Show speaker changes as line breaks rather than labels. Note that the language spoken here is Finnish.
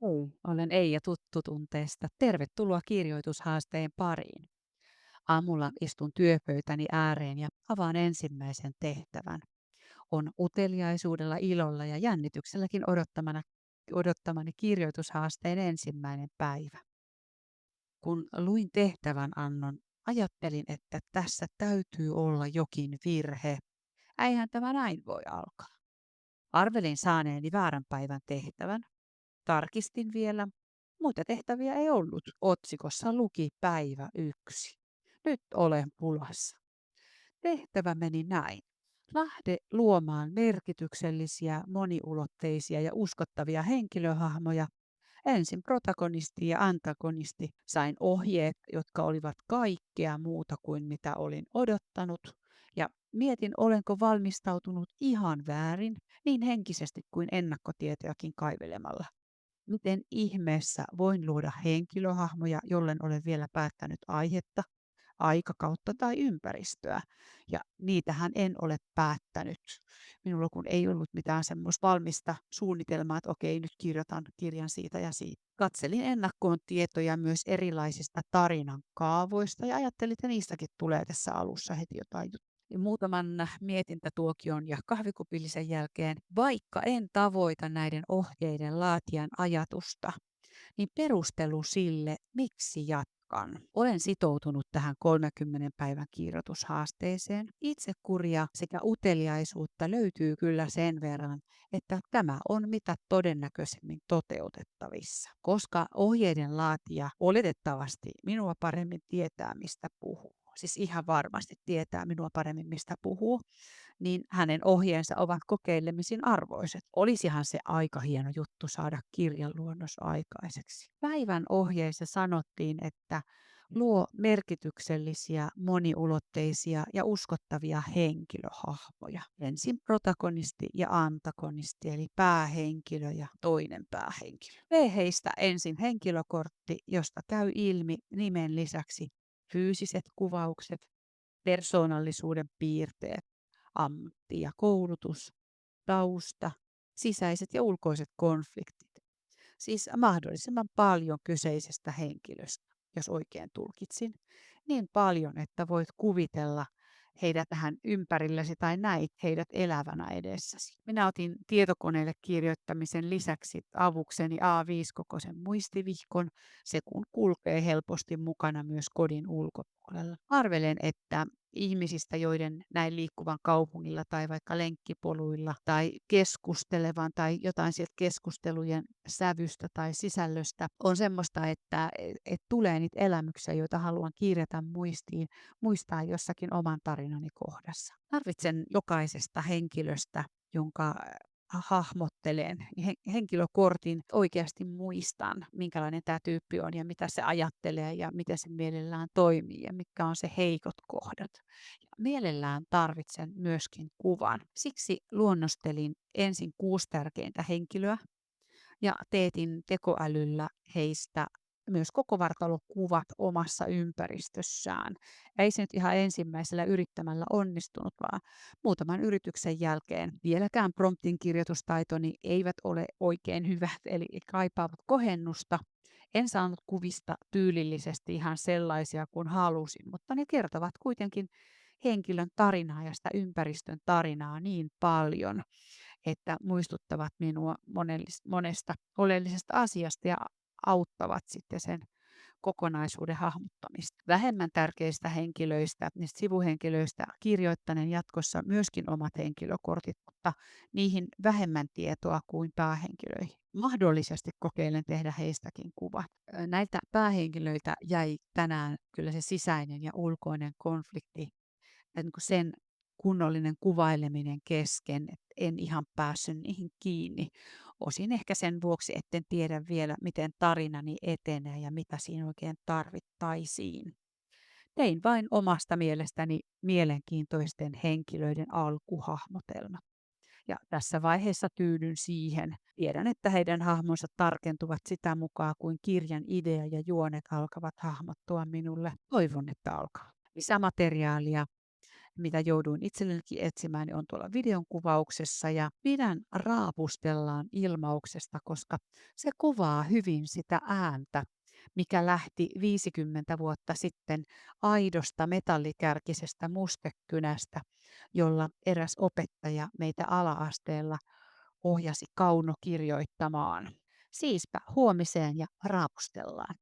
Hei, olen Eija tuttutunteesta. Tervetuloa kirjoitushaasteen pariin. Aamulla istun työpöytäni ääreen ja avaan ensimmäisen tehtävän. On uteliaisuudella, ilolla ja jännitykselläkin odottamani kirjoitushaasteen ensimmäinen päivä. Kun luin tehtävän annon, ajattelin, että tässä täytyy olla jokin virhe. Eihän tämä näin voi alkaa. Arvelin saaneeni väärän päivän tehtävän. Tarkistin vielä. Muita tehtäviä ei ollut. Otsikossa luki päivä 1. Nyt olen pulassa. Tehtävä meni näin. Lähde luomaan merkityksellisiä, moniulotteisia ja uskottavia henkilöhahmoja. Ensin protagonisti ja antagonisti. Sain ohjeet, jotka olivat kaikkea muuta kuin mitä olin odottanut. Ja mietin, olenko valmistautunut ihan väärin, niin henkisesti kuin ennakkotietojakin kaivelemalla. Miten ihmeessä voin luoda henkilöhahmoja, jollen olen vielä päättänyt aihetta, aikakautta tai ympäristöä? Ja niitähän en ole päättänyt. Minulla kun ei ollut mitään semmoista valmista suunnitelmaa, että okei, nyt kirjoitan kirjan siitä ja siitä. Katselin ennakkoon tietoja myös erilaisista tarinan kaavoista ja ajattelin, että niistäkin tulee tässä alussa heti jotain juttua. Ja muutaman mietintätuokion ja kahvikupillisen jälkeen, vaikka en tavoita näiden ohjeiden laatijan ajatusta, niin perustelu sille, miksi jatkan. Olen sitoutunut tähän 30 päivän kirjoitushaasteeseen. Itsekuria sekä uteliaisuutta löytyy kyllä sen verran, että tämä on mitä todennäköisemmin toteutettavissa. Koska ohjeiden laatija oletettavasti minua paremmin tietää, mistä puhuu. Siis ihan varmasti tietää minua paremmin, mistä puhuu, niin hänen ohjeensa ovat kokeilemisen arvoiset. Olisihan se aika hieno juttu saada kirjan luonnos aikaiseksi. Päivän ohjeissa sanottiin, että luo merkityksellisiä, moniulotteisia ja uskottavia henkilöhahmoja. Ensin protagonisti ja antagonisti, eli päähenkilö ja toinen päähenkilö. Tee heistä ensin henkilökortti, josta käy ilmi nimen lisäksi fyysiset kuvaukset, persoonallisuuden piirteet, ammatti ja koulutus, tausta, sisäiset ja ulkoiset konfliktit. Siis mahdollisimman paljon kyseisestä henkilöstä, jos oikein tulkitsin. Niin paljon, että voit kuvitella heidät tähän ympärillesi tai näit heidät elävänä edessäsi. Minä otin tietokoneelle kirjoittamisen lisäksi avukseni A5-kokoisen muistivihkon. Se kun kulkee helposti mukana myös kodin ulkopuolella. Arvelen, että ihmisistä, joiden näin liikkuvan kaupungilla tai vaikka lenkkipoluilla tai keskustelevan tai jotain sieltä keskustelujen sävystä tai sisällöstä on semmoista, että tulee niitä elämyksiä, joita haluan kirjata muistiin, muistaa jossakin oman tarinani kohdassa. Tarvitsen jokaisesta henkilöstä, jonka hahmottelen henkilökortin, oikeasti muistan, minkälainen tämä tyyppi on ja mitä se ajattelee ja miten se mielellään toimii ja mitkä on se heikot kohdat. Ja mielellään tarvitsen myöskin kuvan. Siksi luonnostelin ensin 6 tärkeintä henkilöä ja teetin tekoälyllä heistä myös koko vartalokuvat omassa ympäristössään. Ei se nyt ihan ensimmäisellä yrittämällä onnistunut, vaan muutaman yrityksen jälkeen vieläkään promptin kirjoitustaitoni eivät ole oikein hyvät, eli kaipaavat kohennusta. En saanut kuvista tyylillisesti ihan sellaisia kuin halusin, mutta ne kertovat kuitenkin henkilön tarinaa ja sitä ympäristön tarinaa niin paljon, että muistuttavat minua monesta oleellisesta asiasta ja auttavat sitten sen kokonaisuuden hahmottamista. Vähemmän tärkeistä henkilöistä, niistä sivuhenkilöistä kirjoittanen jatkossa myöskin omat henkilökortit, mutta niihin vähemmän tietoa kuin päähenkilöihin. Mahdollisesti kokeilen tehdä heistäkin kuvat. Näiltä päähenkilöiltä jäi tänään kyllä se sisäinen ja ulkoinen konflikti, niin kuin sen kunnollinen kuvaileminen kesken, että en ihan päässyt niihin kiinni. Osin ehkä sen vuoksi, etten tiedä vielä, miten tarinani etenee ja mitä siinä oikein tarvittaisiin. Tein vain omasta mielestäni mielenkiintoisten henkilöiden alkuhahmotelma. Ja tässä vaiheessa tyydyn siihen. Tiedän, että heidän hahmonsa tarkentuvat sitä mukaan, kuin kirjan idea ja juonet alkavat hahmottua minulle. Toivon, että alkaa. Lisämateriaalia mitä jouduin itsellenikin etsimään, niin on tuolla videon kuvauksessa ja pidän raapustellaan ilmauksesta, koska se kuvaa hyvin sitä ääntä, mikä lähti 50 vuotta sitten aidosta metallikärkisestä mustekynästä, jolla eräs opettaja meitä ala-asteella ohjasi kaunokirjoittamaan. Siispä huomiseen ja raapustellaan.